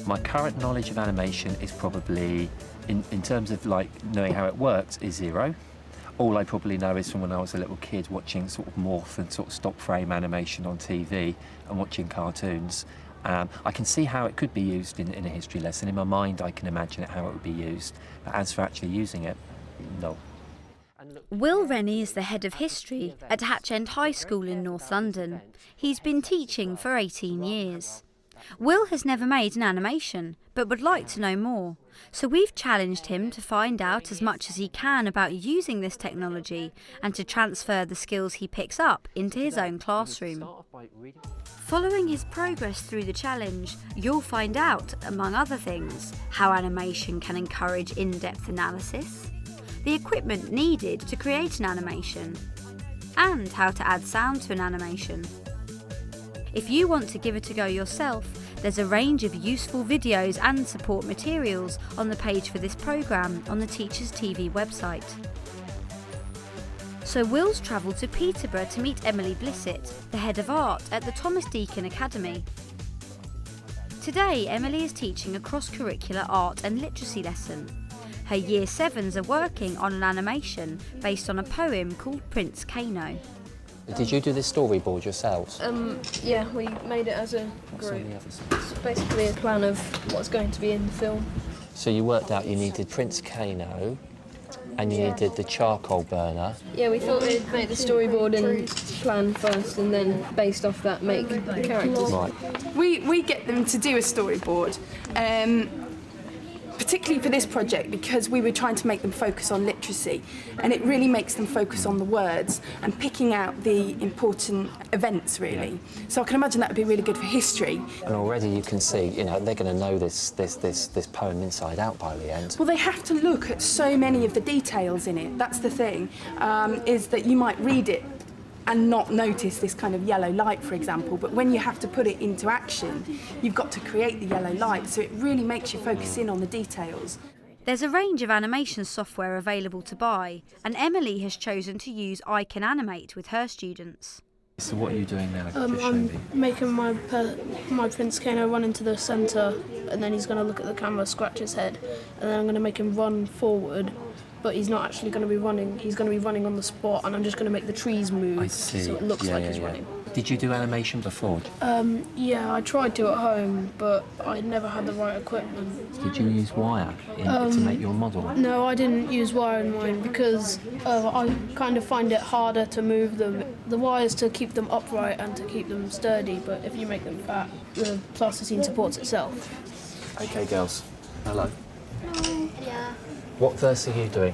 My current knowledge of animation is probably, in terms of like knowing how it works, is zero. All I probably know is from when I was a little kid watching sort of morph and sort of stop frame animation on TV and watching cartoons. I can see how it could be used in a history lesson. In my mind, I can imagine how it would be used. But as for actually using it, no. Will Rennie is the head of history at Hatch End High School in North London. He's been teaching for 18 years. Will has never made an animation, but would like to know more. So we've challenged him to find out as much as he can about using this technology and to transfer the skills he picks up into his own classroom. Following his progress through the challenge, you'll find out, among other things, how animation can encourage in-depth analysis, the equipment needed to create an animation, and how to add sound to an animation. If you want to give it a go yourself, there's a range of useful videos and support materials on the page for this programme on the Teachers TV website. So Will's travelled to Peterborough to meet Emily Blissett, the head of art at the Thomas Deacon Academy. Today, Emily is teaching a cross-curricular art and literacy lesson. Her Year 7s are working on an animation based on a poem called Prince Kano. Did you do this storyboard yourselves? Yeah, we made it as a group. It's basically a plan of what's going to be in the film. So you worked out you needed Prince Kano and you needed the charcoal burner. Yeah, we thought we'd make the storyboard and plan first and then based off that make the characters. Right. We get them to do a storyboard. Particularly for this project, because we were trying to make them focus on literacy, and it really makes them focus on the words and picking out the important events, really. So I can imagine that would be really good for history. And already you can see, you know, they're going to know this poem inside out by the end. Well, they have to look at so many of the details in it. That's the thing, is that you might read it and not notice this kind of yellow light, for example, but when you have to put it into action, you've got to create the yellow light, so it really makes you focus in on the details. There's a range of animation software available to buy, and Emily has chosen to use I Can Animate with her students. So what are you doing now? Just show I'm me. making my Prince Kano run into the centre, and then he's going to look at the camera, scratch his head, and then I'm going to make him run forward. But he's not actually going to be running, he's going to be running on the spot, and I'm just going to make the trees move. I see. So it looks like he's running. Did you do animation before? Yeah, I tried to at home, but I never had the right equipment. Did you use wire to make your model? No, I didn't use wire in mine because I kind of find it harder to move them. The wires to keep them upright and to keep them sturdy, but if you make them fat, the plasticine supports itself. OK, girls. Hello. Yeah. What verse are you doing?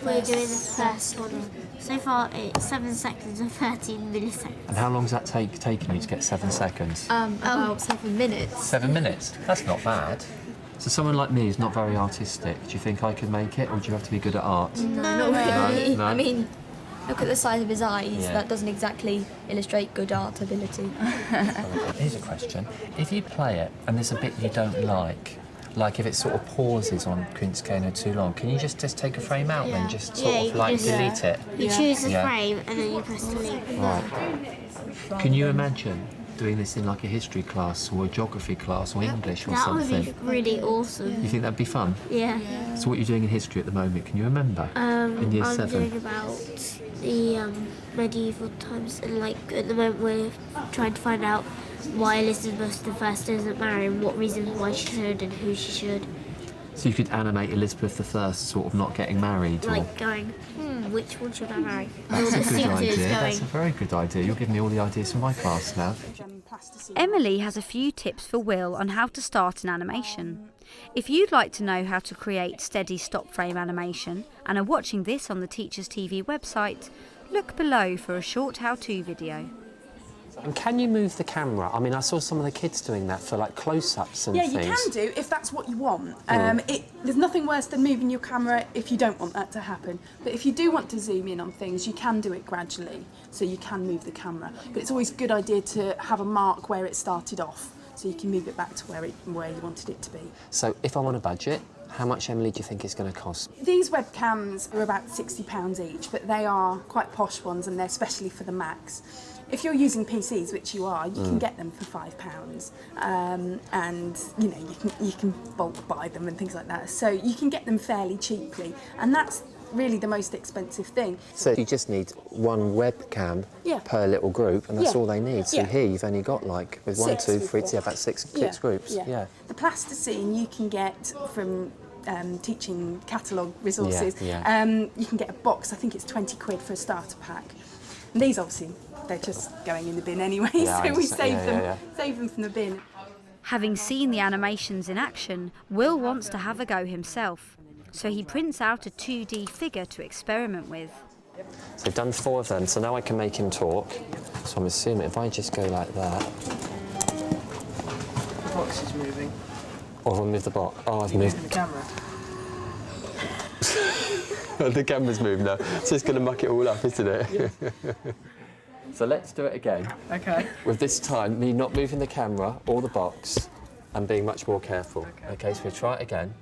We're doing the first one. So far it's 7 seconds and 13 milliseconds. And how long has that taken you to get 7 seconds? About 7 minutes. 7 minutes? That's not bad. So someone like me who's not very artistic, do you think I could make it, or do you have to be good at art? No, not really. No? I mean, look at the size of his eyes. Yeah. That doesn't exactly illustrate good art ability. Here's a question. If you play it and there's a bit you don't like if it sort of pauses on Prince Kano too long, can you just take a frame out then, just sort of like delete it? You choose the frame and then you press delete. Right. Can you imagine doing this in like a history class or a geography class or English or That something? would be really awesome. You think that'd be fun? Yeah. So what are you doing in history at the moment? Can you remember? In year I'm 7? doing about the medieval times, and like at the moment we're trying to find out why Elizabeth I doesn't marry and what reasons why she should and who she should. So you could animate Elizabeth I sort of not getting married? Like going, which one should I marry? That's All a the good suitors idea. going. That's a very good idea. You're giving me all the ideas from my class now. Emily has a few tips for Will on how to start an animation. If you'd like to know how to create steady stop frame animation and are watching this on the Teachers TV website, look below for a short how-to video. And can you move the camera? I mean, I saw some of the kids doing that for like close-ups and Yeah, things. you can do if that's what you want. There's nothing worse than moving your camera if you don't want that to happen. But if you do want to zoom in on things, you can do it gradually, so you can move the camera. But it's always a good idea to have a mark where it started off, so you can move it back to where you wanted it to be. So if I'm on a budget, how much, Emily, do you think it's going to cost? These webcams are about £60 each, but they are quite posh ones and they're especially for the Macs. If you're using PCs, which you are, you can get them for £5, and you know you can bulk buy them and things like that. So you can get them fairly cheaply, and that's really the most expensive thing. So you just need one webcam Yeah. per little group, and that's Yeah. all they need. So Yeah. here you've only got like with 1, 2, 3, about six groups. Yeah. The plasticine you can get from teaching catalogue resources. Yeah. You can get a box. I think it's £20 for a starter pack. And these obviously they're just going in the bin anyway, Yeah, I so we understand. save them from the bin. Having seen the animations in action, Will wants to have a go himself. So he prints out a 2D figure to experiment with. So I've done 4 of them, so now I can make him talk. So I'm assuming if I just go like that. The box is moving. Or if I move the box. Oh, I've moved. The camera. The camera's moved now, so it's going to muck it all up, isn't it? So let's do it again. Okay. With this time, me not moving the camera or the box and being much more careful. Okay, so we try it again.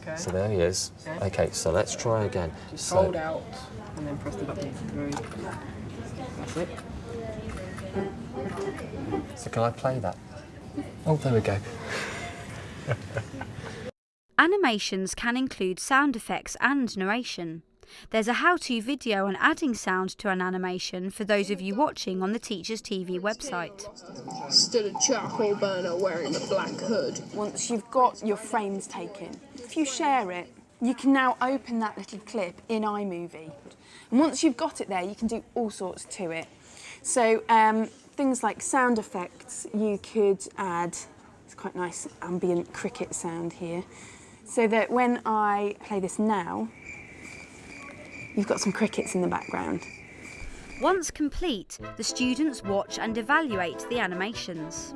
Okay. So there he is. Okay. Okay, so let's try again. Just So, hold out and then press the button. That's it. so can I play that? Oh, there we go. Animations can include sound effects and narration. There's a how-to video on adding sound to an animation for those of you watching on the Teachers TV website. Stood a charcoal burner wearing a black hood. Once you've got your frames taken, if you share it, you can now open that little clip in iMovie. And once you've got it there, you can do all sorts to it. So things like sound effects, you could add, it's quite nice ambient cricket sound here, so that when I play this now, you've got some crickets in the background. Once complete, the students watch and evaluate the animations.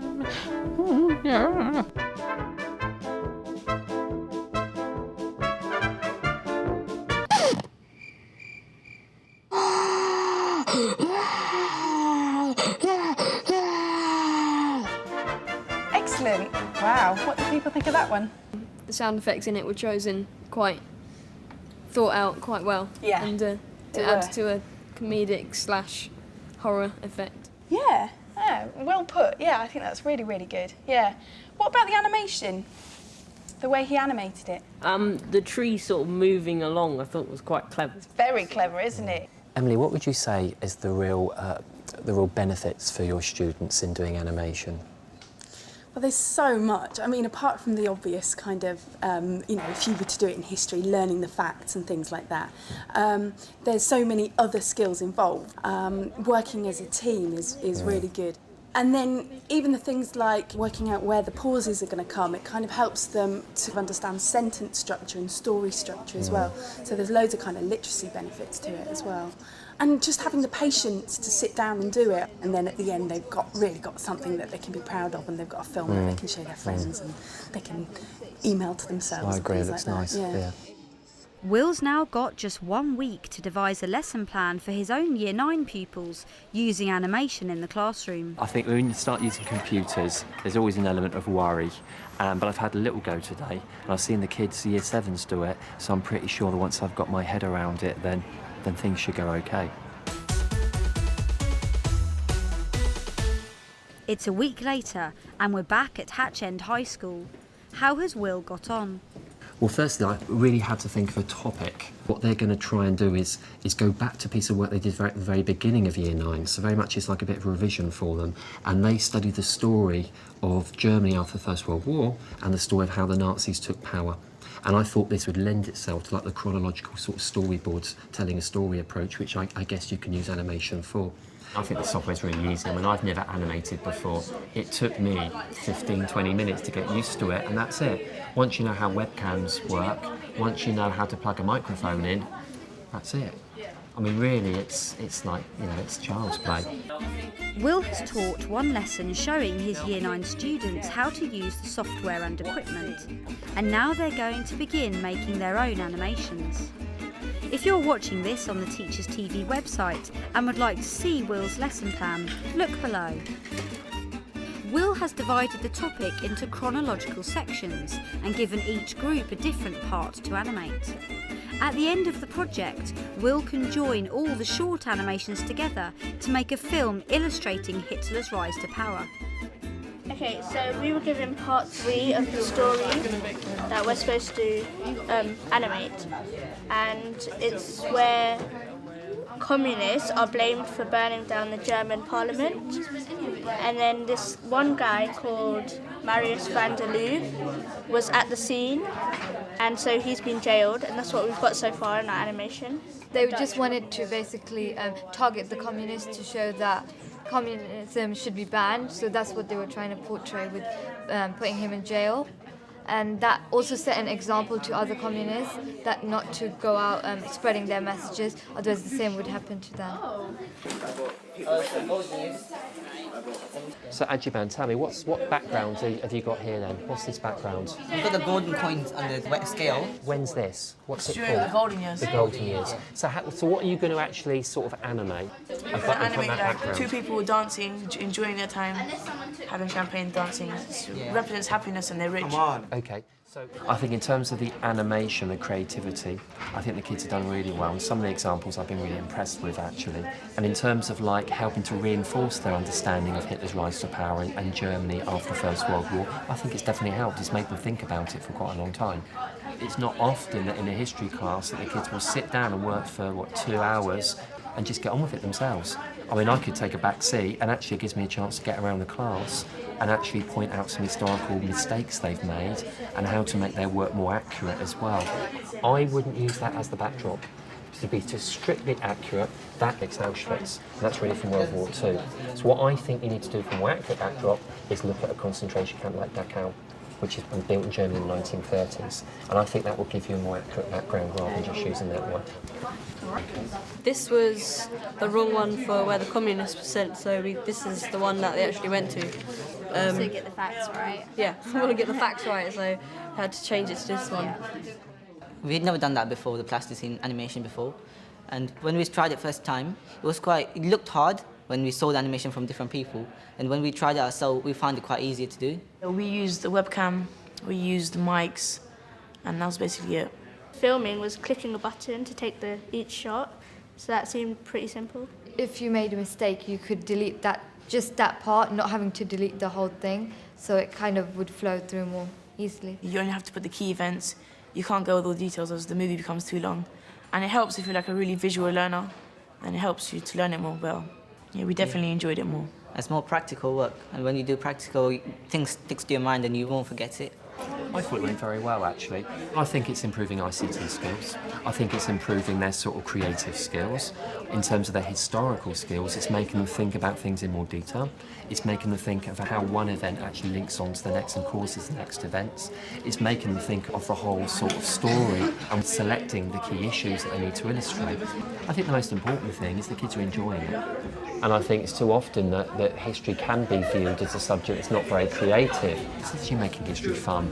Excellent. Wow, what do people think of that one? The sound effects in it were chosen quite thought out quite well. Yeah, And to they add were. to a comedic / horror effect. Yeah, well put. Yeah, I think that's really, really good. Yeah. What about the animation? The way he animated it? The tree sort of moving along I thought was quite clever. Very clever, isn't it? Emily, what would you say is the real benefits for your students in doing animation? Well, there's so much. I mean, apart from the obvious kind of, you know, if you were to do it in history, learning the facts and things like that, there's so many other skills involved. Working as a team is really good. And then even the things like working out where the pauses are going to come, it kind of helps them to understand sentence structure and story structure as well. So there's loads of kind of literacy benefits to it as well. And just having the patience to sit down and do it. And then at the end, they've really got something that they can be proud of, and they've got a film that they can show their friends and they can email to themselves. I agree, it and looks things like nice. that. Yeah. Will's now got just 1 week to devise a lesson plan for his own Year 9 pupils using animation in the classroom. I think when you start using computers, there's always an element of worry. But I've had a little go today, and I've seen the kids, Year 7s, do it, so I'm pretty sure that once I've got my head around it, then things should go okay. It's a week later, and we're back at Hatch End High School. How has Will got on? Well, firstly, I really had to think of a topic. What they're going to try and do is go back to a piece of work they did at the very beginning of Year 9, so very much it's like a bit of a revision for them. And they study the story of Germany after the First World War and the story of how the Nazis took power. And I thought this would lend itself to like the chronological sort of storyboards, telling a story approach, which I guess you can use animation for. I think the software's really easy. I mean, I've never animated before. It took me 15, 20 minutes to get used to it, and that's it. Once you know how webcams work, once you know how to plug a microphone in, that's it. I mean, really, it's like, you know, it's child's play. Will has taught one lesson showing his Year 9 students how to use the software and equipment, and now they're going to begin making their own animations. If you're watching this on the Teachers TV website and would like to see Will's lesson plan, look below. Will has divided the topic into chronological sections and given each group a different part to animate. At the end of the project, Will can join all the short animations together to make a film illustrating Hitler's rise to power. Okay, so we were given part 3 of the story that we're supposed to animate, and it's where communists are blamed for burning down the German parliament, and then this one guy called Marius van der Loo was at the scene, and so he's been jailed, and that's what we've got so far in our animation. They just wanted to basically target the communists to show that communism should be banned, so that's what they were trying to portray with putting him in jail. And that also set an example to other communists that not to go out spreading their messages, otherwise the same would happen to them. So Ajiban, tell me, what background have you got here then? What's this background? We've got the golden coins on the wet scale. When's this? What's it During called? the golden years. The golden years. So what are you going to actually sort of animate? We're going to animate like 2 people dancing, enjoying their time, having champagne, dancing. It represents happiness and they're rich. Okay. So I think in terms of the animation, the creativity, I think the kids have done really well. And some of the examples I've been really impressed with, actually. And in terms of like helping to reinforce their understanding of Hitler's rise to power and Germany after the First World War, I think it's definitely helped. It's made them think about it for quite a long time. It's not often that in a history class that the kids will sit down and work for, 2 hours and just get on with it themselves. I mean, I could take a back seat, and actually it gives me a chance to get around the class and actually point out some historical mistakes they've made and how to make their work more accurate as well. I wouldn't use that as the backdrop. To be just strictly accurate, that is Auschwitz. And that's really from World War II. So what I think you need to do for a more accurate backdrop is look at a concentration camp like Dachau, which has been built in Germany in the 1930s. And I think that will give you a more accurate background rather than just using that one. This was the wrong one for where the communists were sent, so this is the one that they actually went to. So get the facts right. Yeah, I want to get the facts right, so I had to change it to this one. We'd never done that before, the plasticine animation before. And when we tried it first time, it looked hard when we saw the animation from different people. And when we tried it ourselves, we found it quite easier to do. We used the webcam, we used the mics, and that was basically it. Filming was clicking a button to take each shot, so that seemed pretty simple. If you made a mistake, you could delete just that part, not having to delete the whole thing, so it kind of would flow through more easily. You only have to put the key events. You can't go with all the details as the movie becomes too long. And it helps if you're like a really visual learner, and it helps you to learn it more well. Yeah, we definitely enjoyed it more. It's more practical work, and when you do practical, things stick to your mind and you won't forget it. I thought it went very well, actually. I think it's improving ICT skills. I think it's improving their sort of creative skills. In terms of their historical skills, it's making them think about things in more detail. It's making them think of how one event actually links on to the next and causes the next events. It's making them think of the whole sort of story and selecting the key issues that they need to illustrate. I think the most important thing is the kids are enjoying it. And I think it's too often that history can be viewed as a subject that's not very creative. It's actually making history fun.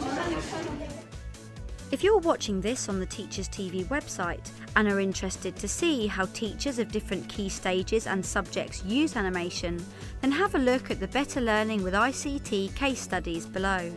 If you're watching this on the Teachers TV website and are interested to see how teachers of different key stages and subjects use animation, then have a look at the Better Learning with ICT case studies below.